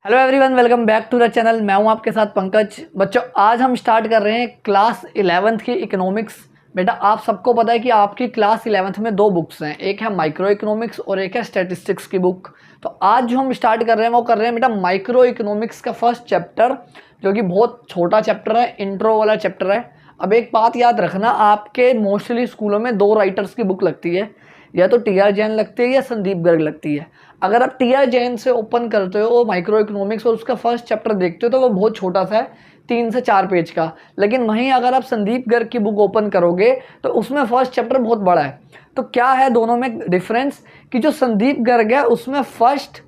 Hello everyone, welcome back to the channel. मैं हूं आपके साथ पंकज। बच्चों, आज हम स्टार्ट कर रहे हैं क्लास 11th की इकोनॉमिक्स। बेटा, आप सबको पता है कि आपकी क्लास 11th में दो बुक्स हैं, एक है माइक्रो इकोनॉमिक्स और एक है स्टैटिस्टिक्स की बुक। तो आज जो हम स्टार्ट कर रहे हैं वो कर रहे हैं बेटा माइक्रो इकोनॉमिक्स का फर्स्ट चैप्टर, जो कि बहुत छोटा चैप्टर है, इंट्रो वाला चैप्टर है। अब एक बात याद रखना, आपके मोस्टली स्कूलों में दो राइटर्स की बुक लगती है, या तो टी आर जैन लगती है या संदीप गर्ग लगती है। अगर आप टी आर जैन से ओपन करते हो माइक्रो इकोनॉमिक्स और उसका फर्स्ट चैप्टर देखते हो तो वो बहुत छोटा सा है, 3 से 4 पेज का। लेकिन वहीं अगर आप संदीप गर्ग की बुक ओपन करोगे तो उसमें फर्स्ट चैप्टर बहुत बड़ा है। तो क्या है दोनों में डिफरेंस, कि जो संदीप गर्ग है उसमें first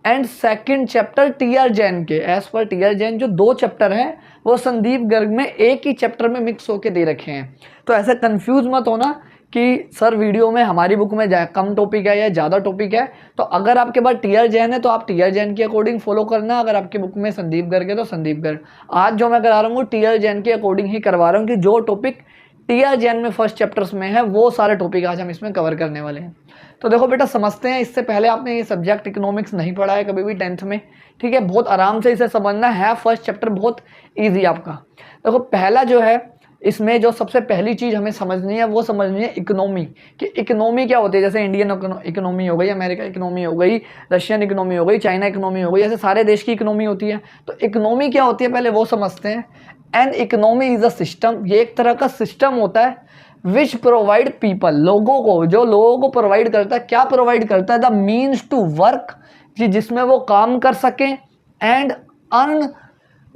and second chapter T R Jain के, as per T R Jain जो दो चैप्टर हैं वो संदीप गर्ग में एक ही चैप्टर में मिक्स होके दे रखे हैं। तो ऐसे कंफ्यूज मत होना कि सर वीडियो में हमारी बुक में कम टॉपिक है या ज़्यादा टॉपिक है। तो अगर आपके पास टी आर जैन है तो आप टी आर जैन के अकॉर्डिंग फॉलो करना, अगर आपकी बुक में संदीप गर्ग है तो संदीप गर्ग। आज जो मैं करा रहा हूँ टी आर जैन के अकॉर्डिंग ही करवा रहा हूँ, कि जो टॉपिक टी आर जैन में फर्स्ट चैप्टर्स में है वो सारे टॉपिक आज हम इसमें कवर करने वाले हैं। तो देखो बेटा, समझते हैं। इससे पहले आपने ये सब्जेक्ट इकोनॉमिक्स नहीं पढ़ा है कभी भी 10th में, ठीक है? बहुत आराम से इसे समझना है, फर्स्ट चैप्टर बहुत ईजी आपका। देखो, पहला जो है इसमें जो सबसे पहली चीज़ हमें समझनी है वो समझनी है इकोनॉमी, कि इकोनॉमी क्या होती है। जैसे इंडियन इकोनॉमी हो गई, अमेरिका इकोनॉमी हो गई, रशियन इकोनॉमी हो गई, चाइना इकोनॉमी हो गई, ऐसे सारे देश की इकोनॉमी होती है। तो इकोनॉमी क्या होती है पहले वो समझते हैं। An economy is a system, ये एक तरह का सिस्टम होता है विच प्रोवाइड पीपल, लोगों को, जो लोगों को प्रोवाइड करता है। क्या प्रोवाइड करता है? द मीन्स टू वर्क, जिसमें वो काम कर सकें, एंड अर्न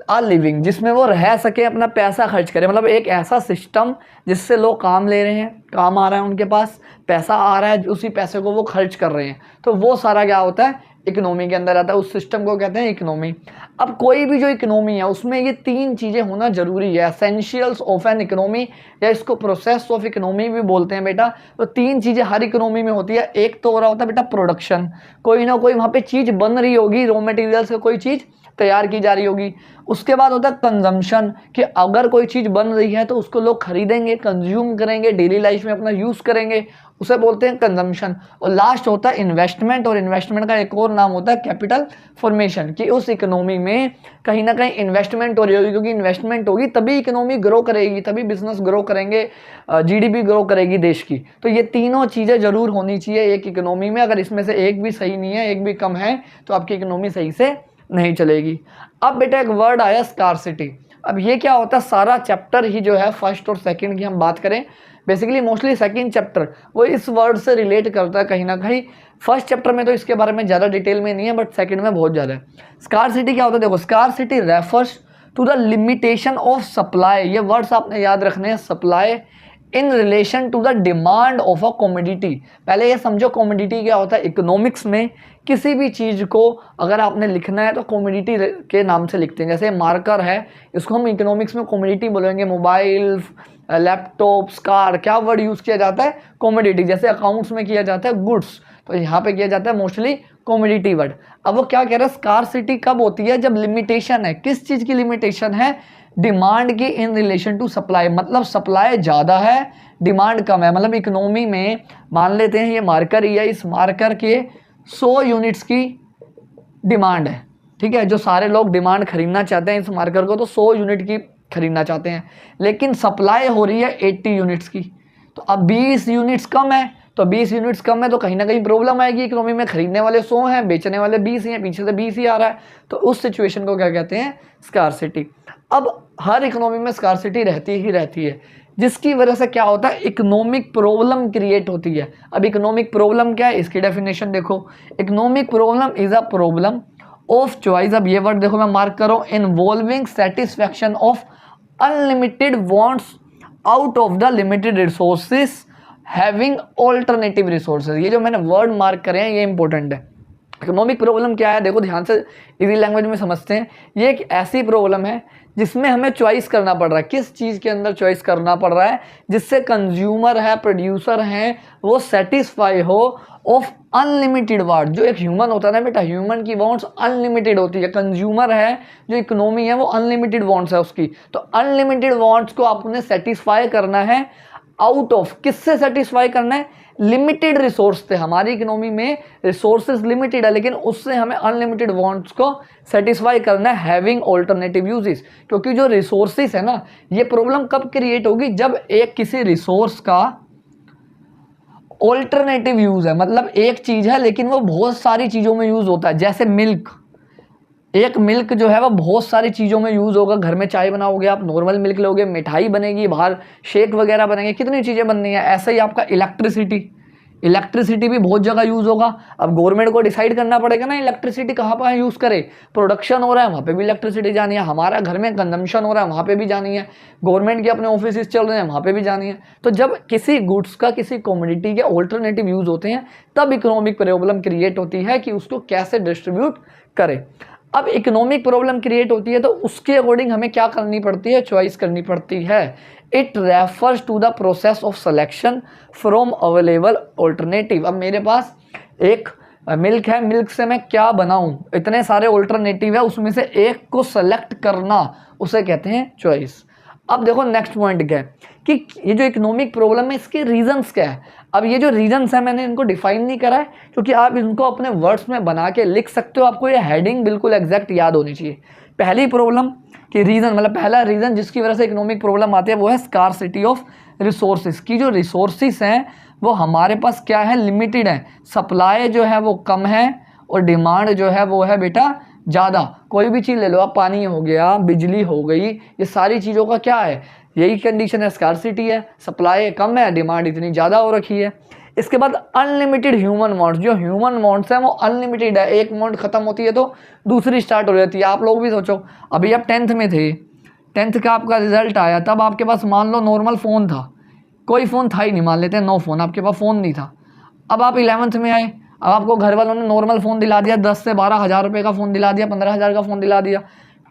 आ लिविंग, जिसमें वो रह सके, अपना पैसा खर्च करे। मतलब एक ऐसा सिस्टम जिससे लोग काम ले रहे हैं, काम आ रहा है उनके पास, पैसा आ रहा है, उसी पैसे को वो खर्च कर रहे हैं। तो वो सारा क्या होता है? इकोनॉमी के अंदर आता है। उस सिस्टम को कहते हैं इकोनॉमी। अब कोई भी जो इकोनॉमी है उसमें ये 3 चीज़ें होना जरूरी है, एसेंशियल्स ऑफ एन इकोनॉमी, या इसको प्रोसेस ऑफ इकोनॉमी भी बोलते हैं बेटा। तो 3 चीज़ें हर इकोनॉमी में होती है। एक तो हो रहा होता है बेटा प्रोडक्शन, कोई ना कोई वहाँ पे चीज़ बन रही होगी, रॉ मटेरियल से कोई चीज़ तैयार की जा रही होगी। उसके बाद होता है कंजम्पशन, कि अगर कोई चीज़ बन रही है तो उसको लोग खरीदेंगे, कंज्यूम करेंगे, डेली लाइफ में अपना यूज़ करेंगे, उसे बोलते हैं कंजम्पशन। और लास्ट होता है इन्वेस्टमेंट, और इन्वेस्टमेंट का एक और नाम होता है कैपिटल फॉर्मेशन, कि उस इकोनॉमी में कहीं ना कहीं इन्वेस्टमेंट हो रही होगी, क्योंकि इन्वेस्टमेंट होगी तभी इकोनॉमी ग्रो करेगी, तभी बिजनेस ग्रो करेंगे, जीडीपी ग्रो करेगी देश की। तो ये तीनों चीज़ें जरूर होनी चाहिए एक इकोनॉमी में। अगर इसमें से एक भी सही नहीं है, एक भी कम है, तो आपकी इकोनॉमी सही से नहीं चलेगी। अब बेटा एक वर्ड आया स्कार्सिटी। अब ये क्या होता है? सारा चैप्टर ही जो है फर्स्ट और सेकंड की हम बात करें, बेसिकली मोस्टली सेकंड चैप्टर वो इस वर्ड से रिलेट करता है कहीं ना कहीं। फर्स्ट चैप्टर में तो इसके बारे में ज़्यादा डिटेल में नहीं है, बट सेकंड में बहुत ज़्यादा है। स्कार्सिटी क्या होता है? देखो, scarcity refers to the limitation of supply. ये वर्ड्स आपने याद रखने हैं, supply in relation to the demand of a commodity. पहले ये समझो कॉमोडिटी क्या होता है। इकोनॉमिक्स में किसी भी चीज़ को अगर आपने लिखना है तो कॉमोडिटी के नाम से लिखते हैं। जैसे मार्कर है, इसको हम इकोनॉमिक्स में कॉमोडिटी बोलेंगे। मोबाइल, लैपटॉप्स, कार, क्या वर्ड यूज़ किया जाता है? कॉमोडिटी। जैसे अकाउंट्स में किया जाता है गुड्स, तो यहाँ पे किया जाता है मोस्टली कॉमोडिटी वर्ड। अब वो क्या कह रहा है? स्कार्सिटी कब होती है? जब लिमिटेशन है। किस चीज़ की लिमिटेशन है? डिमांड की इन रिलेशन टू सप्लाई। मतलब सप्लाई ज़्यादा है, डिमांड कम है। मतलब इकोनॉमी में मान लेते हैं ये मार्कर ही है, इस मार्कर के 100 यूनिट्स की डिमांड है, ठीक है? जो सारे लोग डिमांड खरीदना चाहते हैं इस मार्कर को, तो 100 यूनिट की खरीदना चाहते हैं, लेकिन सप्लाई हो रही है 80 यूनिट्स की। तो अब 20 यूनिट्स कम है, तो 20 यूनिट्स कम है तो कहीं ना कहीं प्रॉब्लम आएगी इकोनॉमी में। खरीदने वाले 100 हैं, बेचने वाले 20 ही हैं, पीछे से 20 ही आ रहा है। तो उस सिचुएशन को क्या कहते हैं? स्कार्सिटी। अब हर इकोनॉमी में स्कार्सिटी रहती ही रहती है, जिसकी वजह से क्या होता है? इकोनॉमिक प्रॉब्लम क्रिएट होती है। अब इकोनॉमिक प्रॉब्लम क्या है? इसकी डेफिनेशन देखो। Economic problem is a problem of choice. अब ये वर्ड देखो, मैं मार्क करो, involving satisfaction of unlimited wants out of the limited resources having alternative resources. ये जो मैंने वर्ड मार्क करे हैं ये इंपॉर्टेंट है। इकोनॉमिक प्रॉब्लम क्या है? देखो ध्यान से, इजी लैंग्वेज में समझते हैं। ये एक ऐसी प्रॉब्लम है जिसमें हमें चॉइस करना पड़ रहा है। किस चीज़ के अंदर चॉइस करना पड़ रहा है? जिससे कंज्यूमर है, प्रोड्यूसर हैं, वो सेटिस्फाई हो ऑफ अनलिमिटेड वांट। जो एक ह्यूमन होता है ना बेटा, ह्यूमन की वांट्स अनलिमिटेड होती है। कंज्यूमर है, जो इकोनॉमी है वो अनलिमिटेड वांट्स है उसकी। तो अनलिमिटेड वांट्स को आपने सेटिस्फाई करना है आउट ऑफ, किससे सेटिस्फाई करना है, लिमिटेड रिसोर्स थे हमारी इकोनॉमी में, रिसोर्सेज लिमिटेड है लेकिन उससे हमें अनलिमिटेड वांट्स को सेटिस्फाई करना है, हैविंग ऑल्टरनेटिव यूजेस। क्योंकि जो रिसोर्सेज है ना, ये प्रॉब्लम कब क्रिएट होगी, जब एक किसी रिसोर्स का ऑल्टरनेटिव यूज है, मतलब एक चीज है लेकिन वो बहुत सारी चीजों में यूज होता है। जैसे मिल्क, एक मिल्क जो है वो बहुत सारी चीज़ों में यूज़ होगा। घर में चाय बनाओगे आप, नॉर्मल मिल्क लोगे, मिठाई बनेगी, बाहर शेक वगैरह बनेंगे, कितनी चीज़ें बननी है। ऐसे ही आपका इलेक्ट्रिसिटी भी बहुत जगह यूज़ होगा। अब गवर्नमेंट को डिसाइड करना पड़ेगा ना इलेक्ट्रिसिटी कहाँ पर यूज़ करे। प्रोडक्शन हो रहा है वहाँ पे भी इलेक्ट्रिसिटी जानी है, हमारा घर में कंजम्पशन हो रहा है वहाँ पे भी जानी है, गवर्नमेंट के अपने ऑफिस चल रहे हैं वहाँ पे भी जानी है। तो जब किसी गुड्स का, किसी कमोडिटी के ऑल्टरनेटिव यूज़ होते हैं तब इकोनॉमिक प्रॉब्लम क्रिएट होती है कि उसको कैसे डिस्ट्रीब्यूट करें। अब इकोनॉमिक प्रॉब्लम क्रिएट होती है तो उसके अकॉर्डिंग हमें क्या करनी पड़ती है, चॉइस करनी पड़ती है। It refers to the process of selection from available alternative. अब मेरे पास एक मिल्क है, मिल्क से मैं क्या बनाऊं, इतने सारे ऑल्टरनेटिव है, उसमें से एक को सेलेक्ट करना उसे कहते हैं चॉइस। अब देखो नेक्स्ट पॉइंट क्या है कि ये जो इकोनॉमिक प्रॉब्लम है इसके रीजंस क्या है। अब ये जो रीजंस है मैंने इनको डिफाइन नहीं करा है क्योंकि आप इनको अपने वर्ड्स में बना के लिख सकते हो, आपको ये हेडिंग बिल्कुल एग्जैक्ट याद होनी चाहिए। पहली प्रॉब्लम की रीजन, मतलब पहला रीजन जिसकी वजह से इकोनॉमिक प्रॉब्लम आती है वो है स्कार्सिटी ऑफ रिसोर्सेज की। जो रिसोर्सेज हैं वो हमारे पास क्या है, लिमिटेड है। सप्लाई जो है वो कम है और डिमांड जो है वो है बेटा ज़्यादा। कोई भी चीज़ ले लो आप, पानी हो गया, बिजली हो गई, ये सारी चीज़ों का क्या है, यही कंडीशन है, स्कार्सिटी है। सप्लाई कम है, डिमांड इतनी ज़्यादा हो रखी है। इसके बाद अनलिमिटेड ह्यूमन वांट्स, जो ह्यूमन वांट्स हैं वो अनलिमिटेड है। एक वांट खत्म होती है तो दूसरी स्टार्ट हो जाती है। आप लोग भी सोचो, अभी आप 10th में थे, 10th का आपका रिजल्ट आया, तब आपके पास मान लो नॉर्मल फ़ोन था, कोई फ़ोन था ही नहीं, मान लेते हैं नो फ़ोन, आपके पास फ़ोन नहीं था। अब आप 11th में आए, अब आपको घर वालों ने नॉर्मल फ़ोन दिला दिया, 10 से 12 हज़ार रुपये का फ़ोन दिला दिया, 15,000 का फ़ोन दिला दिया।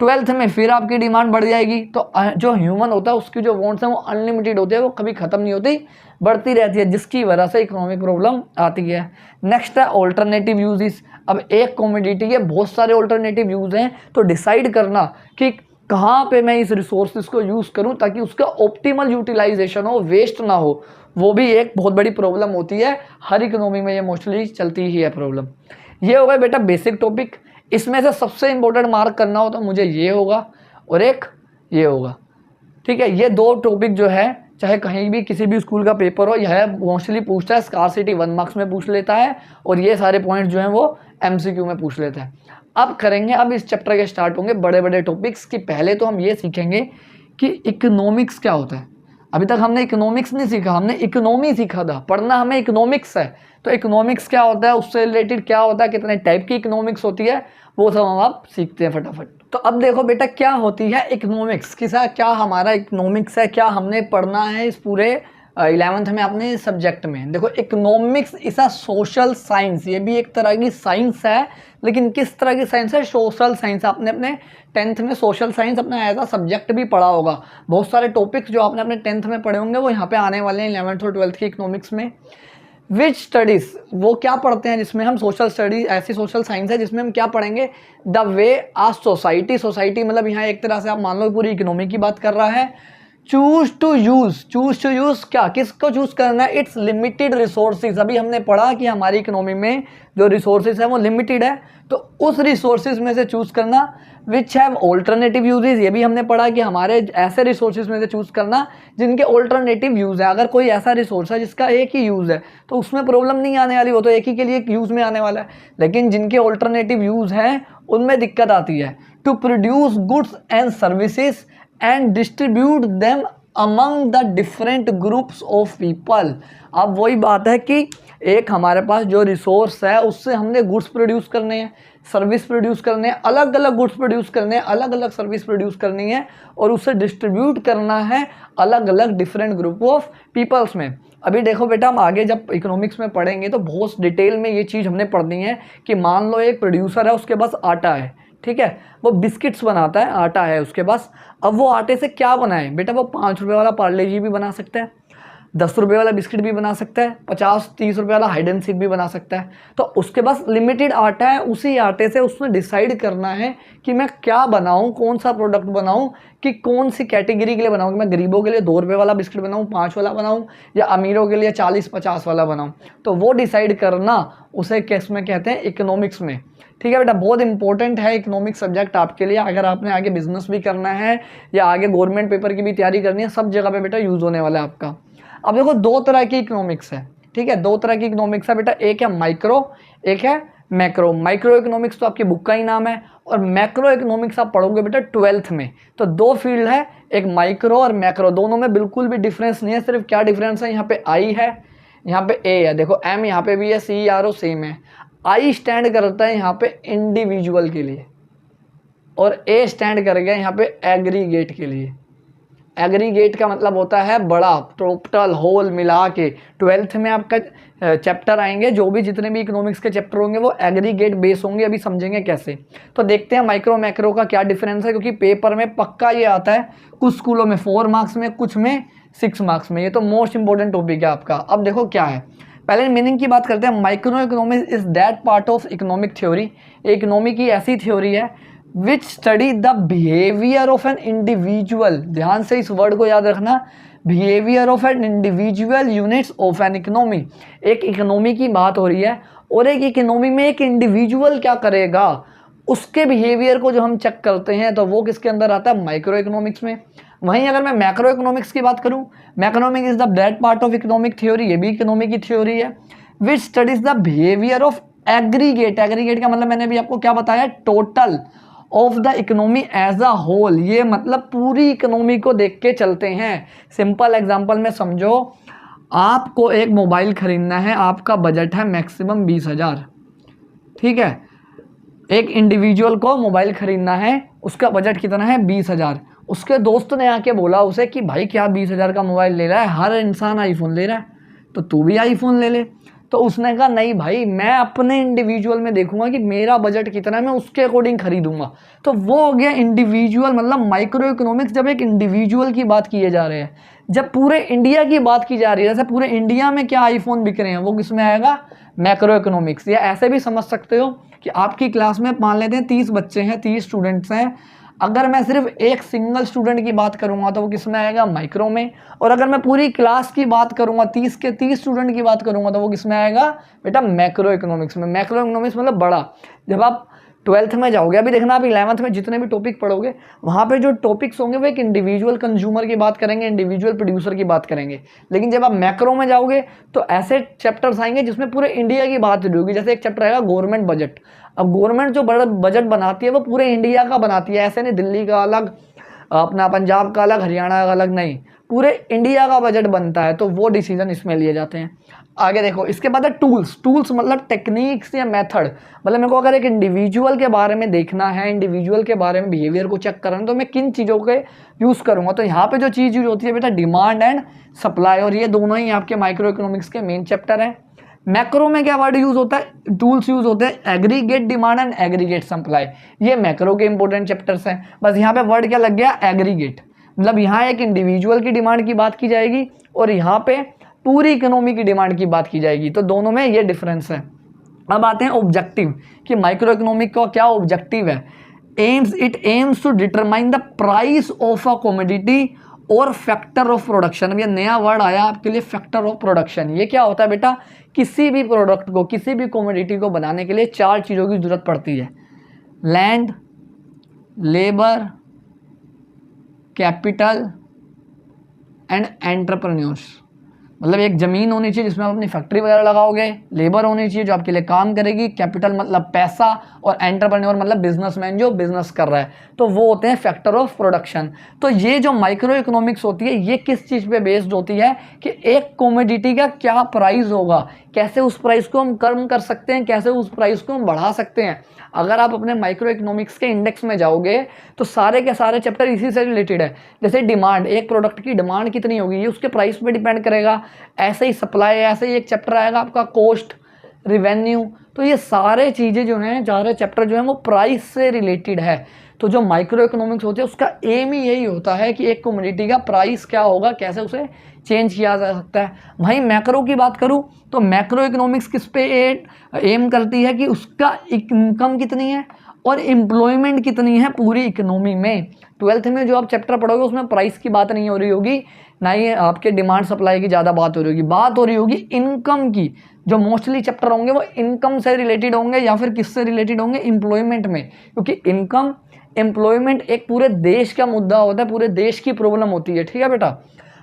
12th में फिर आपकी डिमांड बढ़ जाएगी। तो जो ह्यूमन होता है उसकी जो वांट्स हैं वो अनलिमिटेड होते हैं, वो कभी ख़त्म नहीं होती, बढ़ती रहती है, जिसकी वजह से इकोनॉमिक प्रॉब्लम आती है। नेक्स्ट है ऑल्टरनेटिव यूजेस। अब एक कमोडिटी के बहुत सारे ऑल्टरनेटिव यूज़ हैं, तो डिसाइड करना कि कहाँ पे मैं इस रिसोर्सेज को यूज़ करूँ ताकि उसका ऑप्टिमल यूटिलाइजेशन हो, वेस्ट ना हो, वो भी एक बहुत बड़ी प्रॉब्लम होती है। हर इकोनॉमी में ये मोस्टली चलती ही है प्रॉब्लम। ये हो गया बेटा बेसिक टॉपिक। इसमें से सबसे इंपॉर्टेंट मार्क करना हो तो मुझे ये होगा और एक ये होगा, ठीक है। ये दो टॉपिक जो है चाहे कहीं भी किसी भी स्कूल का पेपर हो, यह मोस्टली पूछता है, स्कार्सिटी 1 मार्क्स में पूछ लेता है और ये सारे पॉइंट जो हैं वो MCQ में पूछ लेता है। अब करेंगे, अब इस चैप्टर के स्टार्ट होंगे बड़े बड़े टॉपिक्स की। पहले तो हम ये सीखेंगे कि इकोनॉमिक्स क्या होता है। अभी तक हमने इकोनॉमिक्स नहीं सीखा, हमने इकोनॉमी सीखा था, पढ़ना हमें इकोनॉमिक्स है। तो इकोनॉमिक्स क्या होता है, उससे रिलेटेड क्या होता है, कितने टाइप की इकोनॉमिक्स होती है, वो सब हम आप सीखते हैं फटाफट। तो अब देखो बेटा क्या होती है इकोनॉमिक्स, किसा क्या हमारा इकोनॉमिक्स है, क्या हमने पढ़ना है इस पूरे 11th में अपने सब्जेक्ट में। देखो economics is a social science, ये भी एक तरह की साइंस है, लेकिन किस तरह की साइंस है, सोशल साइंस। आपने अपने 10th में सोशल साइंस अपना एज अ सब्जेक्ट भी पढ़ा होगा। बहुत सारे टॉपिक्स जो आपने अपने 10th में पढ़े होंगे वो यहाँ पे आने वाले हैं 11th और 12th की इकोनॉमिक्स में। विच स्टडीज़, वो क्या पढ़ते हैं जिसमें हम सोशल स्टडीज, ऐसी सोशल साइंस है जिसमें हम क्या पढ़ेंगे, the way a society, society मतलब यहाँ एक तरह से आप मान लो पूरी इकोनॉमी की बात कर रहा है। चूज टू यूज़ क्या, किसको चूज़ करना है, इट्स लिमिटेड रिसोर्सेज। अभी हमने पढ़ा कि हमारी इकोनॉमी में जो रिसोर्सेज है वो लिमिटेड है, तो उस रिसोर्सेज में से चूज़ करना। विच हैव ऑल्टरनेटिव यूजेस, ये भी हमने पढ़ा कि हमारे ऐसे रिसोर्सेज में से चूज़ करना जिनके ऑल्टरनेटिव यूज़ है। अगर कोई ऐसा रिसोर्स है जिसका एक ही यूज़ है तो उसमें प्रॉब्लम नहीं आने वाली, वो तो एक ही के लिए यूज़ में आने वाला है। लेकिन जिनके ऑल्टरनेटिव यूज़ हैं उनमें दिक्कत आती है। To produce goods and services and distribute them among the different groups of people. अब वही बात है कि एक हमारे पास जो रिसोर्स है उससे हमने गुड्स प्रोड्यूस करने हैं, सर्विस प्रोड्यूस करने हैं, अलग अलग गुड्स प्रोड्यूस करने हैं, अलग अलग सर्विस प्रोड्यूस करनी है और उसे डिस्ट्रीब्यूट करना है अलग अलग डिफरेंट ग्रुप ऑफ पीपल्स में। अभी देखो बेटा हम आगे जब इकोनॉमिक्स में पढ़ेंगे तो बहुत डिटेल में ये चीज़ हमने पढ़नी है कि मान लो एक प्रोड्यूसर है, उसके पास आटा है, ठीक है, वो बिस्किट्स बनाता है, आटा है उसके पास। अब वो आटे से क्या बनाए बेटा, वो 5 रुपये वाला पार्ले जी भी बना सकता है, 10 रुपये वाला बिस्किट भी बना सकता है, 50-30 रुपये वाला हाइड एंड सीक भी बना सकता है। तो उसके पास लिमिटेड आटा है, उसी आटे से उसने डिसाइड करना है कि मैं क्या बनाऊं, कौन सा प्रोडक्ट बनाऊं, कि कौन सी कैटेगरी के लिए बनाऊं, कि मैं गरीबों के लिए 2 रुपये वाला बिस्किट बनाऊं, 5 वाला बनाऊं, या अमीरों के लिए 40-50 वाला बनाऊं। तो वो डिसाइड करना उसे किस में कहते हैं, इकोनॉमिक्स में। ठीक है बेटा, बहुत इंपॉर्टेंट है इकोनॉमिक्स सब्जेक्ट आपके लिए, अगर आपने आगे बिजनेस भी करना है या आगे गवर्नमेंट पेपर की भी तैयारी करनी है, सब जगह पे बेटा यूज़ होने वाला है आपका। अब देखो 2 तरह की इकोनॉमिक्स है, ठीक है, 2 तरह की इकोनॉमिक्स है बेटा, एक है माइक्रो, एक है मैक्रो। माइक्रो इकोनॉमिक्स तो आपकी बुक का ही नाम है, और मैक्रो इकोनॉमिक्स आप पढ़ोगे बेटा 12th में। तो 2 फील्ड है, एक माइक्रो और मैक्रो, दोनों में बिल्कुल भी डिफरेंस नहीं है। सिर्फ क्या डिफरेंस है, यहाँ पे आई है, यहाँ पे ए है, देखो एम यहाँ पे भी है, सी आर ओ सेम है। आई स्टैंड करता है यहाँ पे इंडिविजुअल के लिए, और ए स्टैंड कर गया यहाँ पे एग्रीगेट के लिए। एग्रीगेट का मतलब होता है बड़ा, टोटल होल मिला के। 12th में आपका चैप्टर आएंगे, जो भी जितने भी इकोनॉमिक्स के चैप्टर होंगे वो एग्रीगेट बेस होंगे, अभी समझेंगे कैसे। तो देखते हैं माइक्रो मैक्रो का क्या डिफरेंस है, क्योंकि पेपर में पक्का ये आता है, कुछ स्कूलों में 4 मार्क्स में, कुछ में 6 मार्क्स में। ये तो मोस्ट इंपॉर्टेंट टॉपिक है आपका। अब देखो क्या है, पहले मीनिंग की बात करते हैं। Micro economics is that part of economic theory, economy की ऐसी थ्योरी है which study the behaviour of an individual, ध्यान से इस वर्ड को याद रखना, behaviour of an individual units of an economy. एक इकोनॉमी की बात हो रही है, और एक इकोनॉमी में एक इंडिविजुअल क्या करेगा, उसके बिहेवियर को जो हम चेक करते हैं, तो वो किसके अंदर आता है, माइक्रो इकोनॉमिक्स में। वहीं अगर मैं मैक्रो इकोनॉमिक्स की बात करूं, macroeconomics is the that part of economic theory, ये भी इकोनॉमी की थ्योरी है, which studies the behaviour of aggregate. Aggregate का मतलब मैंने भी आपको क्या बताया, total of the economy as a whole. ये मतलब पूरी इकोनॉमी को देख के चलते हैं। सिंपल एग्जांपल में समझो, आपको एक मोबाइल खरीदना है, आपका बजट है मैक्सिमम 20,000, ठीक है। एक इंडिविजुअल को मोबाइल खरीदना है, उसका बजट कितना है, 20,000। उसके दोस्त ने आके बोला उसे कि भाई क्या 20,000 का मोबाइल ले रहा है, हर इंसान आईफोन ले रहा है, तो तू भी आईफोन ले ले। तो उसने कहा नहीं भाई, मैं अपने इंडिविजुअल में देखूंगा कि मेरा बजट कितना है, मैं उसके अकॉर्डिंग खरीदूंगा। तो वो हो गया इंडिविजुअल, मतलब माइक्रो इकोनॉमिक्स जब एक इंडिविजुअल की बात किए जा रहे हैं। जब पूरे इंडिया की बात की जा रही है, जैसे पूरे इंडिया में क्या आईफोन बिक रहे हैं, वो किस में आएगा, मैक्रो इकोनॉमिक्स। या ऐसे भी समझ सकते हो कि आपकी क्लास में मान लेते हैं 30 बच्चे हैं, 30 स्टूडेंट्स हैं, अगर मैं सिर्फ एक सिंगल स्टूडेंट की बात करूंगा तो वो किस में आएगा, माइक्रो में। और अगर मैं पूरी क्लास की बात करूंगा, 30 के 30 स्टूडेंट की बात करूंगा, तो वो किस में आएगा बेटा, मैक्रो इकोनॉमिक्स में। मैक्रो इकोनॉमिक्स मतलब बड़ा। जब आप 12th में जाओगे, अभी देखना आप 11th में जितने भी टॉपिक पढ़ोगे, वहाँ पे जो टॉपिक्स होंगे वो एक इंडिविजुअल कंज्यूमर की बात करेंगे, इंडिविजुअल प्रोड्यूसर की बात करेंगे। लेकिन जब आप मैक्रो में जाओगे तो ऐसे चैप्टर्स आएंगे जिसमें पूरे इंडिया की बात होगी। जैसे एक चैप्टर आएगा गवर्नमेंट बजट। अब गवर्नमेंट जो बड़ा बजट बनाती है वो पूरे इंडिया का बनाती है, ऐसे नहीं दिल्ली का अलग, अपना पंजाब का अलग, हरियाणा का अलग, नहीं, पूरे इंडिया का बजट बनता है। तो वो डिसीजन इसमें लिए जाते हैं। आगे देखो, इसके बाद है टूल्स। टूल्स मतलब टेक्निक्स या मेथड। मतलब मेरे को अगर एक इंडिविजुअल के बारे में देखना है, इंडिविजुअल के बारे में बिहेवियर को चेक करना है, तो मैं किन चीज़ों के यूज़ करूँगा। तो यहाँ पे जो चीज़ यूज होती है बेटा, डिमांड एंड सप्लाई, और ये दोनों ही आपके माइक्रो इकोनॉमिक्स के मेन चैप्टर हैं। मैक्रो में क्या वर्ड यूज होता है, टूल्स यूज होते हैं, aggregate demand and aggregate supply. ये मैक्रो के इंपॉर्टेंट चैप्टर्स हैं। बस यहाँ पे वर्ड क्या लग गया, एग्रीगेट। मतलब यहाँ एक इंडिविजुअल की डिमांड की बात की जाएगी और यहाँ पे पूरी इकोनॉमी की डिमांड की बात की जाएगी। तो दोनों में ये डिफरेंस है। अब आते हैं ऑब्जेक्टिव, कि माइक्रो इकोनॉमिक का क्या ऑब्जेक्टिव है। It aims to determine the price of a commodity और फैक्टर ऑफ प्रोडक्शन। अब ये नया वर्ड आया आपके लिए, फैक्टर ऑफ प्रोडक्शन। ये क्या होता है बेटा, किसी भी प्रोडक्ट को, किसी भी कमोडिटी को बनाने के लिए 4 चीज़ों की जरूरत पड़ती है, land, labour, capital and entrepreneurs. मतलब एक ज़मीन होनी चाहिए जिसमें आप अपनी फैक्ट्री वगैरह लगाओगे, लेबर होनी चाहिए जो आपके लिए काम करेगी, कैपिटल मतलब पैसा, और एंटरप्रेन्योर मतलब बिजनेसमैन जो बिजनेस कर रहा है। तो वो होते हैं फैक्टर ऑफ प्रोडक्शन। तो ये जो माइक्रो इकोनॉमिक्स होती है, ये किस चीज़ पे बेस्ड होती है कि एक कमोडिटी का क्या प्राइस होगा, कैसे उस प्राइस को हम कम कर सकते हैं, कैसे उस प्राइस को हम बढ़ा सकते हैं। अगर आप अपने माइक्रो इकोनॉमिक्स के इंडेक्स में जाओगे तो सारे के सारे चैप्टर इसी से रिलेटेड है। जैसे डिमांड, एक प्रोडक्ट की डिमांड कितनी होगी ये उसके प्राइस पे डिपेंड करेगा। ऐसे ही सप्लाई, ऐसे ही एक चैप्टर आएगा आपका कॉस्ट, रिवेन्यू। तो ये सारे चीज़ें जो हैं, सारे चैप्टर जो हैं वो प्राइस से रिलेटेड है। तो जो माइक्रो इकोनॉमिक्स होते हैं उसका एम ही यही होता है कि एक कमोडिटी का प्राइस क्या होगा, कैसे उसे चेंज किया जा सकता है। वहीं मैक्रो की बात करूं तो मैक्रो इकोनॉमिक्स किस पे एम करती है कि उसका इनकम कितनी है और एम्प्लॉयमेंट कितनी है पूरी इकोनॉमी में। 12th में जो आप चैप्टर पढ़ोगे उसमें प्राइस की बात नहीं हो रही होगी, ना ही आपके डिमांड सप्लाई की ज़्यादा बात हो रही होगी, बात हो रही होगी इनकम की। जो मोस्टली चैप्टर होंगे वो इनकम से रिलेटेड होंगे या फिर किससे रिलेटेड होंगे, एम्प्लॉयमेंट में, क्योंकि इनकम एम्प्लॉयमेंट एक पूरे देश का मुद्दा होता है, पूरे देश की प्रॉब्लम होती है। ठीक है बेटा।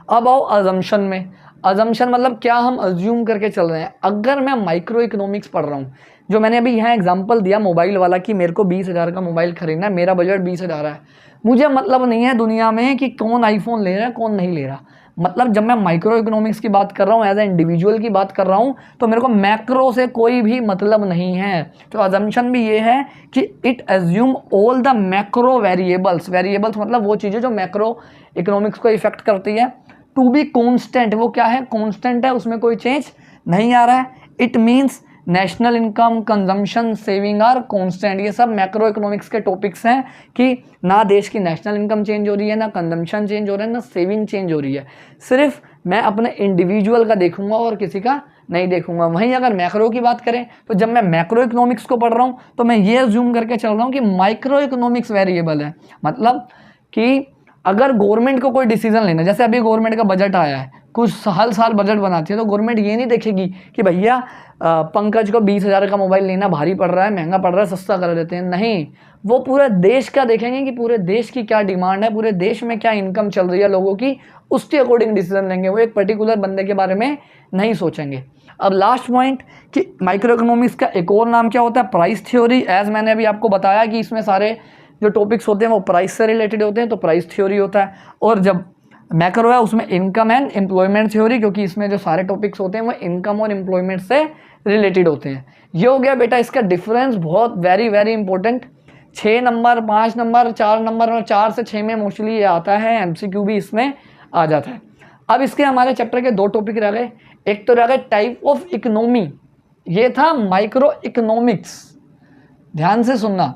अब आओ अजम्पशन में। अजम्पशन मतलब क्या हम अज्यूम करके चल रहे हैं। अगर मैं माइक्रो इकोनॉमिक्स पढ़ रहा हूँ, जो मैंने अभी यहाँ एग्जांपल दिया मोबाइल वाला कि मेरे को 20,000 का मोबाइल खरीदना है, मेरा बजट 20,000 है, मुझे मतलब नहीं है दुनिया में कि कौन आईफोन ले रहा है कौन नहीं ले रहा। मतलब जब मैं माइक्रो इकोनॉमिक्स की बात कर रहा हूँ, एज ए इंडिविजुअल की बात कर रहा हूँ, तो मेरे को मैक्रो से कोई भी मतलब नहीं है। तो अजम्पशन भी ये है कि it assume all the macro variables. Variables मतलब वो चीज़ें जो मैक्रो इकोनॉमिक्स को इफेक्ट करती है, टू बी कॉन्स्टेंट। वो क्या है, कॉन्स्टेंट है, उसमें कोई चेंज नहीं आ रहा है। It means national income, consumption, saving are constant. ये सब मैक्रो इकोनॉमिक्स के टॉपिक्स हैं कि ना देश की नेशनल इनकम चेंज हो रही है, ना कंजम्पशन चेंज हो रहा है, ना सेविंग चेंज हो रही है। सिर्फ मैं अपने इंडिविजुअल का देखूंगा और किसी का नहीं देखूंगा। वहीं अगर मैक्रो की बात करें तो जब मैं मैक्रो इकोनॉमिक्स को पढ़ रहा हूँ तो मैं ये अज्यूम करके चल रहा हूँ कि माइक्रो इकोनॉमिक्स वेरिएबल है। मतलब कि अगर गवर्नमेंट को कोई डिसीजन लेना, जैसे अभी गवर्नमेंट का बजट आया है, कुछ साल बजट बनाती है, तो गवर्नमेंट ये नहीं देखेगी कि भैया पंकज को 20,000 का मोबाइल लेना भारी पड़ रहा है, महंगा पड़ रहा है, सस्ता कर देते हैं। नहीं, वो पूरे देश का देखेंगे कि पूरे देश की क्या डिमांड है, पूरे देश में क्या इनकम चल रही है लोगों की, उसके अकॉर्डिंग डिसीजन लेंगे। वो एक पर्टिकुलर बंदे के बारे में नहीं सोचेंगे। अब लास्ट पॉइंट कि माइक्रो इकोनॉमिक्स का एक और नाम क्या होता है, प्राइस थ्योरी। एज मैंने अभी आपको बताया कि इसमें सारे जो टॉपिक्स होते हैं वो प्राइस से रिलेटेड होते हैं, तो प्राइस थ्योरी होता है। और जब मैक्रो है उसमें इनकम एंड एम्प्लॉयमेंट थ्योरी, क्योंकि इसमें जो सारे टॉपिक्स होते हैं वो इनकम और एम्प्लॉयमेंट से रिलेटेड होते हैं। ये हो गया बेटा इसका डिफरेंस, बहुत very very important. 6 number, 5 number, 4 number और 4 से 6 में मोस्टली ये आता है, एमसीक्यू भी इसमें आ जाता है। अब इसके हमारे चैप्टर के 2 टॉपिक रह गए। एक तो रह गए टाइप ऑफ इकोनॉमी, ये था माइक्रो इकोनॉमिक्स, ध्यान से सुनना।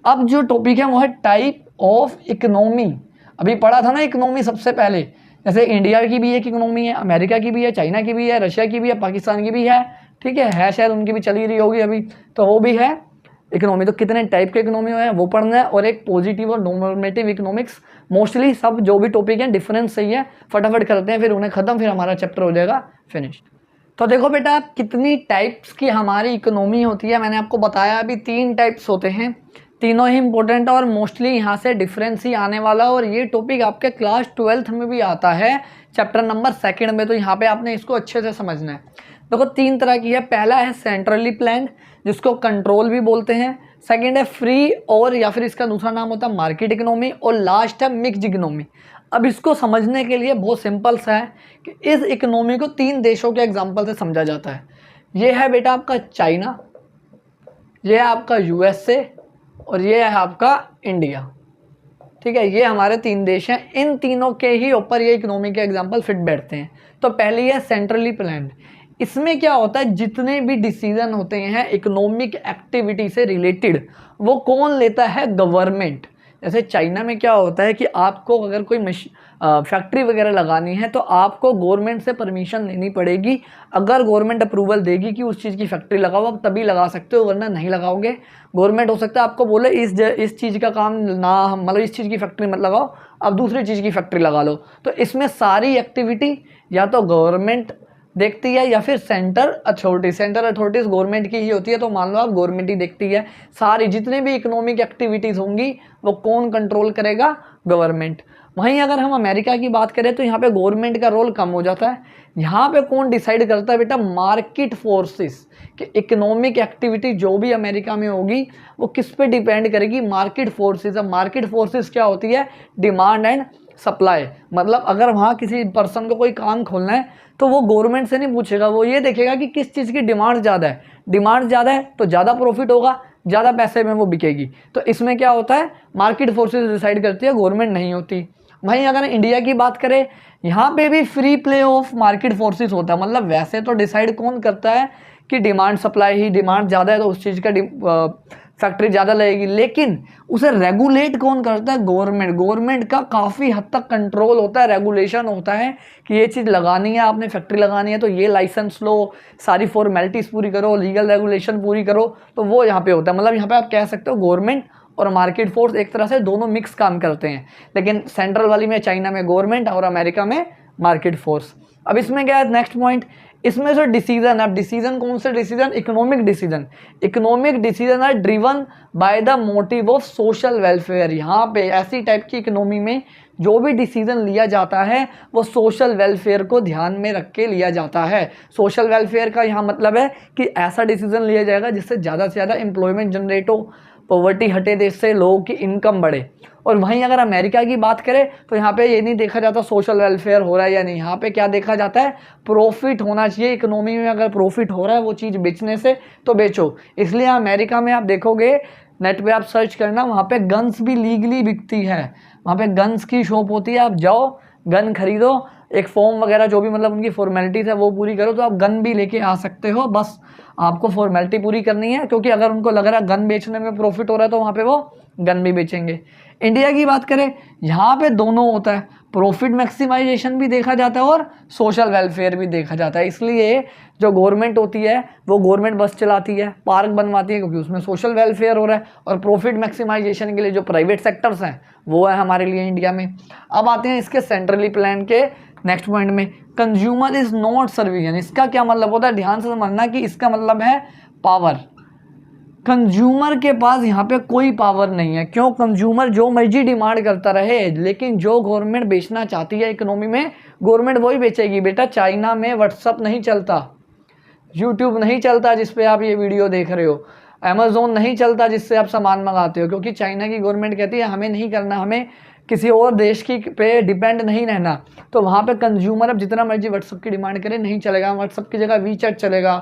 अब जो टॉपिक है वो है टाइप ऑफ इकोनॉमी। अभी पढ़ा था ना इकोनॉमी सबसे पहले, जैसे इंडिया की भी एक इकोनॉमी है, अमेरिका की भी है, चाइना की भी है, रशिया की भी है, पाकिस्तान की भी है, ठीक है शायद उनकी भी चली रही होगी अभी, तो वो भी है इकोनॉमी। तो कितने टाइप के इकोनॉमी है वो पढ़ना है, और एक पॉजिटिव और नॉर्मेटिव इकोनॉमिक्स। मोस्टली सब जो भी टॉपिक है डिफरेंस सही है, फटाफट करते हैं फिर उन्हें खत्म, फिर हमारा चैप्टर हो जाएगा फिनिश्ड। तो देखो बेटा कितनी टाइप्स की हमारी इकोनॉमी होती है, मैंने आपको बताया अभी 3 टाइप्स होते हैं, तीनों ही इंपॉर्टेंट और मोस्टली यहाँ से डिफरेंस ही आने वाला। और ये टॉपिक आपके क्लास 12th में भी आता है, चैप्टर नंबर 2 में, तो यहाँ पे आपने इसको अच्छे से समझना है। देखो 3 तरह की है। पहला है सेंट्रली प्लान्ड, जिसको कंट्रोल भी बोलते हैं। सेकंड है फ्री, और या फिर इसका दूसरा नाम होता है मार्केट इकोनॉमी। और लास्ट है मिक्स्ड इकोनॉमी। अब इसको समझने के लिए बहुत सिंपल सा है कि इस इकोनॉमी को 3 देशों के एग्जाम्पल से समझा जाता है। ये है बेटा आपका चाइना, ये है आपका यूएसए, और ये है आपका इंडिया। ठीक है, ये हमारे 3 देश हैं। इन तीनों के ही ऊपर ये इकोनॉमी के एग्जाम्पल फिट बैठते हैं। तो पहली है सेंट्रली प्लान्ड। इसमें क्या होता है, जितने भी डिसीजन होते हैं इकोनॉमिक एक्टिविटी से रिलेटेड, वो कौन लेता है, गवर्नमेंट। जैसे चाइना में क्या होता है कि आपको अगर कोई फैक्ट्री वगैरह लगानी है तो आपको गवर्नमेंट से परमिशन लेनी पड़ेगी। अगर गवर्नमेंट अप्रूवल देगी कि उस चीज़ की फैक्ट्री लगाओ, आप तभी लगा सकते हो, वरना नहीं लगाओगे। गवर्नमेंट हो सकता है आपको बोले इस चीज़ का काम ना, मतलब इस चीज़ की फैक्ट्री मत लगाओ, आप दूसरी चीज़ की फैक्ट्री लगा लो। तो इसमें सारी एक्टिविटी या तो गवर्नमेंट देखती है या फिर centre authority. Centre authorities government की ही होती है, तो मान लो आप गवर्नमेंट ही देखती है। सारी जितने भी इकोनॉमिक एक्टिविटीज़ होंगी वो कौन कंट्रोल करेगा, गवर्नमेंट। वहीं अगर हम अमेरिका की बात करें तो यहाँ पे गवर्नमेंट का रोल कम हो जाता है। यहाँ पे कौन डिसाइड करता है बेटा, मार्केट फोर्सेस। कि इकोनॉमिक एक्टिविटी जो भी अमेरिका में होगी वो किस पे डिपेंड करेगी, मार्केट फोर्सेस। अब मार्केट फोर्सेस क्या होती है, डिमांड एंड सप्लाई। मतलब अगर वहाँ किसी पर्सन को कोई काम खोलना है तो वो गवर्नमेंट से नहीं पूछेगा, वो ये देखेगा कि किस चीज़ की डिमांड ज़्यादा है। डिमांड ज़्यादा है तो ज़्यादा प्रॉफिट होगा, ज़्यादा पैसे में वो बिकेगी। तो इसमें क्या होता है, मार्केट फोर्सेस डिसाइड करती है, गवर्नमेंट नहीं होती। वहीं अगर इंडिया की बात करें, यहाँ पे भी free play of market forces होता है। मतलब वैसे तो डिसाइड कौन करता है कि डिमांड सप्लाई ही, डिमांड ज़्यादा है तो उस चीज़ का फैक्ट्री ज़्यादा लगेगी, लेकिन उसे रेगुलेट कौन करता है? गवर्नमेंट। गवर्नमेंट का काफ़ी हद तक कंट्रोल होता है, रेगुलेशन होता है कि ये चीज़ लगानी है, आपने फैक्ट्री लगानी है तो ये लाइसेंस लो, सारी फॉर्मेलिटीज़ पूरी करो, लीगल रेगुलेशन पूरी करो, तो वो यहाँ पे होता है। मतलब यहाँ पे आप कह सकते हो गवर्नमेंट और मार्केट फोर्स एक तरह से दोनों मिक्स काम करते हैं, लेकिन सेंट्रल वाली में चाइना में गवर्नमेंट और अमेरिका में मार्केट फोर्स। अब इसमें क्या है नेक्स्ट पॉइंट, इसमें जो डिसीजन, अब डिसीजन कौन से decision? Economic decision. Economic decision are driven by the motive of social welfare. यहाँ पे ऐसी टाइप की इकोनॉमी में जो भी डिसीजन लिया जाता है वो सोशल वेलफेयर को ध्यान में रख के लिया जाता है। सोशल वेलफेयर का यहाँ मतलब है कि ऐसा डिसीजन लिया जाएगा जिससे ज़्यादा से ज़्यादा एम्प्लॉयमेंट जनरेट हो, पॉवर्टी हटे, देश से लोगों की इनकम बढ़े। और वहीं अगर अमेरिका की बात करें तो यहाँ पे ये नहीं देखा जाता सोशल वेलफेयर हो रहा है या नहीं, यहाँ पे क्या देखा जाता है? प्रॉफिट होना चाहिए इकोनॉमी में। अगर प्रॉफिट हो रहा है वो चीज़ बेचने से तो बेचो। इसलिए अमेरिका में आप देखोगे, नेट पे आप सर्च करना, वहाँ पे गन्स भी लीगली बिकती है, वहाँ पे गन्स की शॉप होती है, आप जाओ गन खरीदो, एक फॉर्म वगैरह जो भी मतलब उनकी फॉर्मेलिटीज़ है वो पूरी करो तो आप गन भी लेके आ सकते हो। बस आपको फॉर्मेलिटी पूरी करनी है, क्योंकि अगर उनको लग रहा है गन बेचने में प्रॉफिट हो रहा है तो वहाँ पे वो गन भी बेचेंगे। इंडिया की बात करें, यहाँ पे दोनों होता है, प्रॉफिट मैक्सिमाइजेशन भी देखा जाता है और सोशल वेलफेयर भी देखा जाता है। इसलिए जो गवर्नमेंट होती है वो गवर्नमेंट बस चलाती है, पार्क बनवाती है, क्योंकि उसमें सोशल वेलफेयर हो रहा है, और प्रॉफिट मैक्सिमाइजेशन के लिए जो प्राइवेट सेक्टर्स हैं वो है हमारे लिए इंडिया में। अब आते हैं इसके सेंट्रली प्लान के नेक्स्ट पॉइंट में, कंज्यूमर इज नॉट सर्विलियन। इसका क्या मतलब होता है? ध्यान से समझना कि इसका मतलब है पावर। कंज्यूमर के पास यहाँ पे कोई पावर नहीं है। क्यों? कंज्यूमर जो मर्जी डिमांड करता रहे, लेकिन जो गवर्नमेंट बेचना चाहती है इकोनॉमी में, गवर्नमेंट वही बेचेगी। बेटा चाइना में व्हाट्सअप नहीं चलता, यूट्यूब नहीं चलता जिस पे आप ये वीडियो देख रहे हो, अमेज़ोन नहीं चलता जिससे आप सामान मंगाते हो, क्योंकि चाइना की गवर्नमेंट कहती है हमें नहीं करना, हमें किसी और देश की पे डिपेंड नहीं रहना। तो वहाँ पे कंज्यूमर अब जितना मर्जी व्हाट्सअप की डिमांड करे नहीं चलेगा। व्हाट्सअप की जगह वीचैट चलेगा,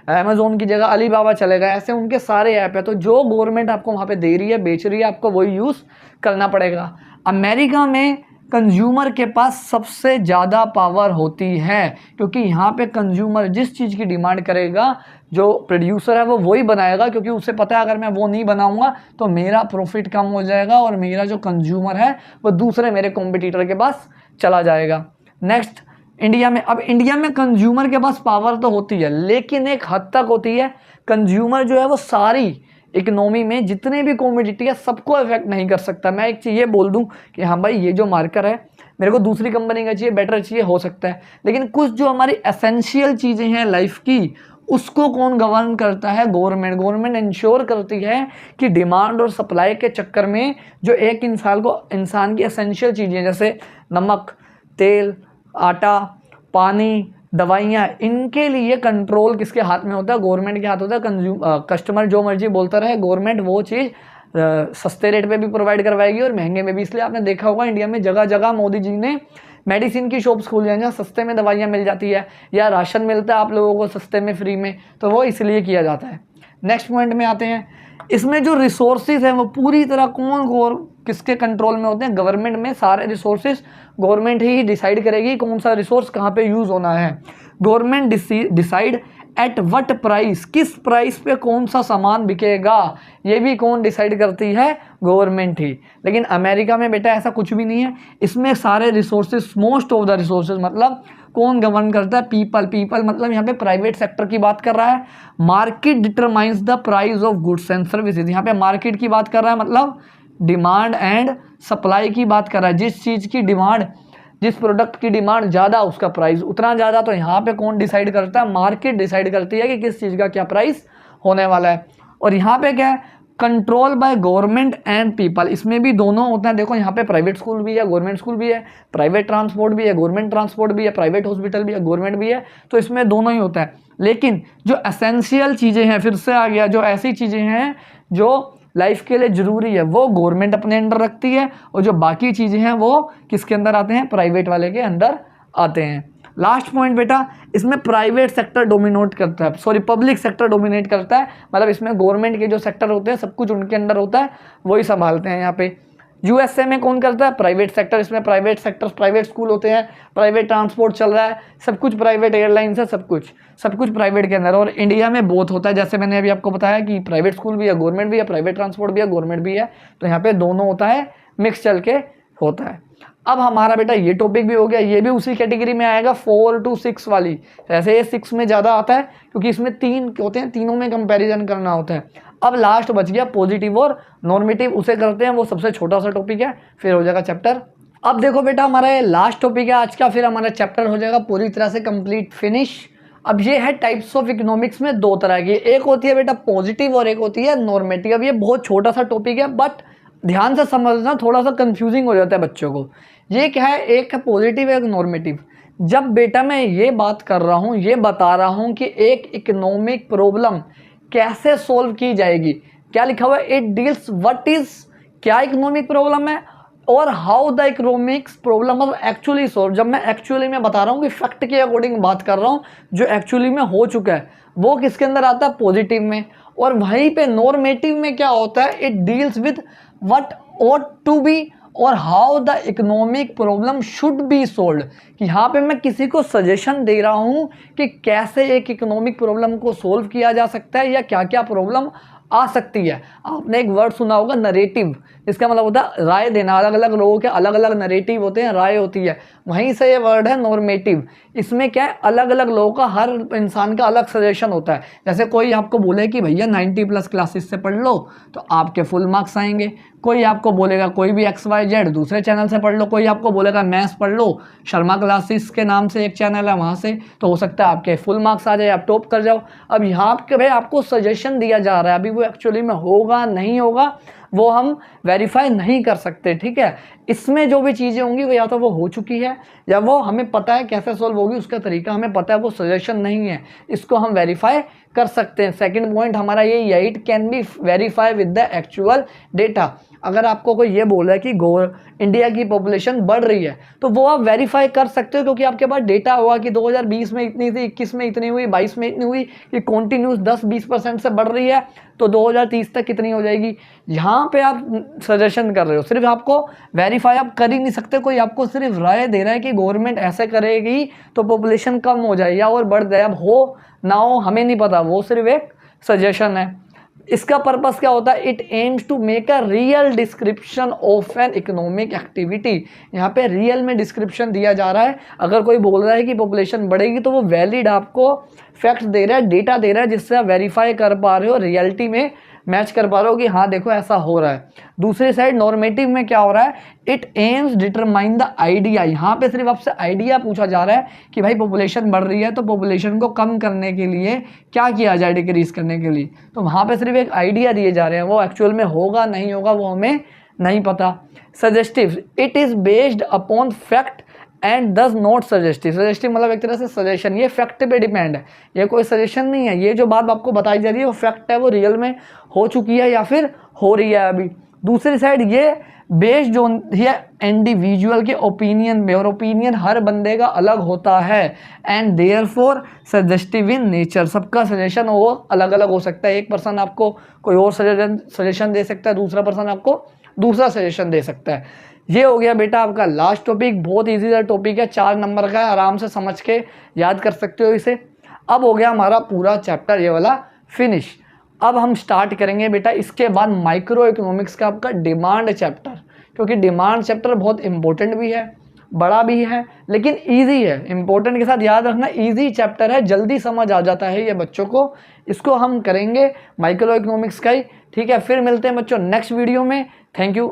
अमेज़ोन की जगह अलीबाबा चलेगा, ऐसे उनके सारे ऐप है। तो जो गवर्नमेंट आपको वहाँ पे दे रही है, बेच रही है, आपको वही यूज़ करना पड़ेगा। अमेरिका में कंज्यूमर के पास सबसे ज़्यादा पावर होती है, क्योंकि यहाँ पे कंज्यूमर जिस चीज़ की डिमांड करेगा, जो प्रोड्यूसर है वो वही बनाएगा, क्योंकि उसे पता है अगर मैं वो नहीं बनाऊंगा तो मेरा प्रॉफिट कम हो जाएगा और मेरा जो कंज्यूमर है वो दूसरे मेरे कॉम्पिटिटर के पास चला जाएगा। नेक्स्ट, इंडिया में, अब इंडिया में कंज्यूमर के पास पावर तो होती है, लेकिन एक हद तक होती है। कंज्यूमर जो है वो सारी इकोनॉमी में जितने भी कॉमोडिटी है सबको इफेक्ट नहीं कर सकता। मैं एक चीज़ ये बोल दूं कि हाँ भाई ये जो मार्कर है मेरे को दूसरी कंपनी का चाहिए, बेटर चाहिए, हो सकता है, लेकिन कुछ जो हमारी एसेंशियल चीज़ें हैं लाइफ की, उसको कौन गवर्न करता है? गवर्नमेंट। गवर्नमेंट इंश्योर करती है कि डिमांड और सप्लाई के चक्कर में जो एक इंसान की एसेंशियल चीज़ें जैसे नमक, तेल, आटा, पानी, दवाइयाँ, इनके लिए कंट्रोल किसके हाथ में होता है? गवर्नमेंट के हाथ होता है। कस्टमर जो मर्जी बोलता रहे, गवर्नमेंट वो चीज़ सस्ते रेट पे भी प्रोवाइड करवाएगी और महंगे में भी। इसलिए आपने देखा होगा इंडिया में जगह जगह मोदी जी ने मेडिसिन की शॉप्स खोल हैं जहाँ सस्ते में दवाइयाँ मिल जाती है, या राशन मिलता है आप लोगों को सस्ते में फ्री में, तो वो इसलिए किया जाता है। नेक्स्ट पॉइंट में आते हैं, इसमें जो रिसोर्सेज हैं वो पूरी तरह किसके कंट्रोल में होते हैं? गवर्नमेंट में। सारे रिसोर्सेज गवर्नमेंट ही डिसाइड करेगी कौन सा रिसोर्स कहाँ पे यूज़ होना है। Government decide at what price, किस प्राइस पे कौन सा सामान बिकेगा, ये भी कौन डिसाइड करती है? गवर्नमेंट ही। लेकिन अमेरिका में बेटा ऐसा कुछ भी नहीं है। इसमें सारे resources, most of the resources, मतलब कौन गवर्न करता है? पीपल। पीपल मतलब यहाँ पे प्राइवेट सेक्टर की बात कर रहा है। Market determines the price of goods and services, यहाँ पे मार्केट की बात कर रहा है, मतलब डिमांड एंड सप्लाई की बात कर रहा है। जिस चीज़ की डिमांड, जिस प्रोडक्ट की डिमांड ज़्यादा उसका प्राइस उतना ज़्यादा। तो यहाँ पे कौन डिसाइड करता है? मार्केट डिसाइड करती है कि किस चीज़ का क्या प्राइस होने वाला है। और यहाँ पे क्या है? Control by government and people. इसमें भी दोनों होते हैं। देखो यहाँ पे प्राइवेट स्कूल भी है, गवर्नमेंट स्कूल भी है, प्राइवेट ट्रांसपोर्ट भी है, गवर्नमेंट ट्रांसपोर्ट भी है, प्राइवेट हॉस्पिटल भी है, गवर्नमेंट भी है, तो इसमें दोनों ही होता है। लेकिन जो एसेंशियल चीज़ें हैं, फिर से आ गया, जो ऐसी चीज़ें हैं जो लाइफ के लिए ज़रूरी है वो गवर्नमेंट अपने अंडर रखती है, और जो बाकी चीज़ें हैं वो किसके अंदर आते हैं? प्राइवेट वाले के अंदर आते हैं। लास्ट पॉइंट बेटा, इसमें प्राइवेट सेक्टर डोमिनेट करता है, सॉरी पब्लिक सेक्टर डोमिनेट करता है। मतलब इसमें गवर्नमेंट के जो सेक्टर होते हैं सब कुछ उनके अंडर होता है, वही संभालते हैं यहाँ पे। यूएसए में कौन करता है? Private sector. इसमें प्राइवेट सेक्टर, प्राइवेट स्कूल होते हैं, प्राइवेट ट्रांसपोर्ट चल रहा है, सब कुछ प्राइवेट एयरलाइंस है, सब कुछ प्राइवेट के अंदर। और इंडिया में बोथ होता है, जैसे मैंने अभी आपको बताया कि प्राइवेट स्कूल भी है, गवर्नमेंट भी है, प्राइवेट ट्रांसपोर्ट भी है, गवर्नमेंट भी है। तो यहाँ पे दोनों होता है, मिक्स चल के होता है। अब हमारा बेटा ये टॉपिक भी हो गया, ये भी उसी कैटेगरी में आएगा 4 to 6 वाली। ऐसे ये 6 में ज़्यादा आता है क्योंकि इसमें 3 होते हैं, तीनों में कंपैरिजन करना होता है। अब लास्ट बच गया पॉजिटिव और नॉर्मेटिव, उसे करते हैं, वो सबसे छोटा सा टॉपिक है, फिर हो जाएगा चैप्टर। अब देखो बेटा हमारा ये लास्ट टॉपिक है आज का, फिर हमारा चैप्टर हो जाएगा पूरी तरह से कंप्लीट फिनिश। अब ये है टाइप्स ऑफ इकोनॉमिक्स में 2 तरह की, एक होती है बेटा पॉजिटिव और एक होती है नॉर्मेटिव। अब ये बहुत छोटा सा टॉपिक है, बट ध्यान से समझना, थोड़ा सा कंफ्यूजिंग हो जाता है बच्चों को। ये क्या है? एक है पॉजिटिव, एक नॉर्मेटिव। जब बेटा मैं ये बात कर रहा हूँ, ये बता रहा हूँ कि एक इकोनॉमिक प्रॉब्लम कैसे सॉल्व की जाएगी, क्या लिखा हुआ है? इट डील्स व्हाट इज, क्या इकोनॉमिक प्रॉब्लम है और how the economics problem of actually solve. जब मैं एक्चुअली में बता रहा हूँ कि फैक्ट के अकॉर्डिंग बात कर रहा हूँ, जो एक्चुअली में हो चुका है, वो किसके अंदर आता है? पॉजिटिव में। और वहीं पे नॉर्मेटिव में क्या होता है? It deals with what ought to be और how the economic problem should be solve. कि यहाँ पे मैं किसी को सजेशन दे रहा हूँ कि कैसे एक इकोनॉमिक प्रॉब्लम को सोल्व किया जा सकता है या क्या क्या प्रॉब्लम आ सकती है। आपने एक वर्ड सुना होगा नरेटिव, इसका मतलब होता है राय देना। अलग अलग लोगों के अलग अलग नरेटिव होते हैं, राय होती है, वहीं से ये वर्ड है नॉर्मेटिव। इसमें क्या है? अलग अलग लोगों का, हर इंसान का अलग सजेशन होता है। जैसे कोई आपको बोले कि भैया 90+ क्लासेस से पढ़ लो तो आपके फुल मार्क्स आएंगे, कोई आपको बोलेगा कोई भी XYZ दूसरे चैनल से पढ़ लो, कोई आपको बोलेगा मैथ्स पढ़ लो शर्मा क्लासेस के नाम से एक चैनल है वहाँ से, तो हो सकता है आपके फुल मार्क्स आ जाए, आप टॉप कर जाओ। अब यहाँ पे भाई आपको सजेशन दिया जा रहा है, अभी वो एक्चुअली में होगा नहीं होगा वो हम वेरीफाई नहीं कर सकते, ठीक है। इसमें जो भी चीज़ें होंगी वो या तो वो हो चुकी है या वो हमें पता है कैसे सॉल्व होगी, उसका तरीका हमें पता है, वो सजेशन नहीं है, इसको हम वेरीफाई कर सकते हैं। सेकंड पॉइंट हमारा यही है, it can be verify with the actual data. अगर आपको कोई ये बोल रहा है कि इंडिया की पॉपुलेशन बढ़ रही है तो वो आप वेरीफाई कर सकते हो, क्योंकि आपके पास डेटा होगा कि 2020 में इतनी थी, 21 में इतनी हुई, 22 में इतनी हुई, कि कॉन्टिन्यूस 10-20% से बढ़ रही है, तो 2030 तक कितनी हो जाएगी। यहाँ पे आप सजेशन कर रहे हो, सिर्फ आपको वेरीफाई आप कर ही नहीं सकते। कोई आपको सिर्फ राय दे रहा है कि गवर्नमेंट ऐसे करेगी तो पॉपुलेशन कम हो जाए या और बढ़ जाए, अब हो ना हो हमें नहीं पता, वो सिर्फ एक सजेशन है। इसका पर्पस क्या होता है? It aims to make a real description of an economic activity. यहाँ पे रियल में डिस्क्रिप्शन दिया जा रहा है। अगर कोई बोल रहा है कि पॉपुलेशन बढ़ेगी तो वो वैलिड आपको फैक्ट्स दे रहा है, डेटा दे रहा है, जिससे आप वेरीफाई कर पा रहे हो, रियलिटी में मैच कर पा रहे हो कि हाँ देखो ऐसा हो रहा है। दूसरी साइड नॉर्मेटिव में क्या हो रहा है? It AIIMS determine the idea. यहाँ पे सिर्फ आपसे आइडिया पूछा जा रहा है कि भाई पॉपुलेशन बढ़ रही है तो पॉपुलेशन को कम करने के लिए क्या किया जाए, डिक्रीज करने के लिए। तो वहाँ पे सिर्फ एक आइडिया दिए जा रहे हैं, वो एक्चुअल में होगा नहीं होगा वो हमें नहीं पता। Suggestive, it is based upon fact and does not suggestive. Suggestive मतलब एक तरह से सजेशन, ये फैक्ट पे डिपेंड है, ये कोई सजेशन नहीं है। ये जो बात आपको बताई जा रही है वो फैक्ट है, वो रियल में हो चुकी है या फिर हो रही है अभी। दूसरी साइड ये बेस्ड जो है इंडिविजुअल के ओपिनियन में, और ओपिनियन हर बंदे का अलग होता है, and therefore suggestive in nature. सबका सजेशन वो अलग अलग हो सकता है। एक पर्सन आपको कोई और सजेशन दे सकता है, दूसरा पर्सन आपको दूसरा सजेशन दे सकता है। ये हो गया बेटा आपका लास्ट टॉपिक, बहुत इजी सा टॉपिक है, 4 नंबर का है, आराम से समझ के याद कर सकते हो इसे। अब हो गया हमारा पूरा चैप्टर ये वाला फिनिश। अब हम स्टार्ट करेंगे बेटा इसके बाद माइक्रो इकोनॉमिक्स का आपका डिमांड चैप्टर, क्योंकि डिमांड चैप्टर बहुत इंपॉर्टेंट भी है, बड़ा भी है, लेकिन ईजी है। इंपॉर्टेंट के साथ याद रखना, ईजी चैप्टर है, जल्दी समझ आ जाता है ये बच्चों को। इसको हम करेंगे माइक्रो इकोनॉमिक्स का ही, ठीक है। फिर मिलते हैं बच्चों नेक्स्ट वीडियो में। Thank you.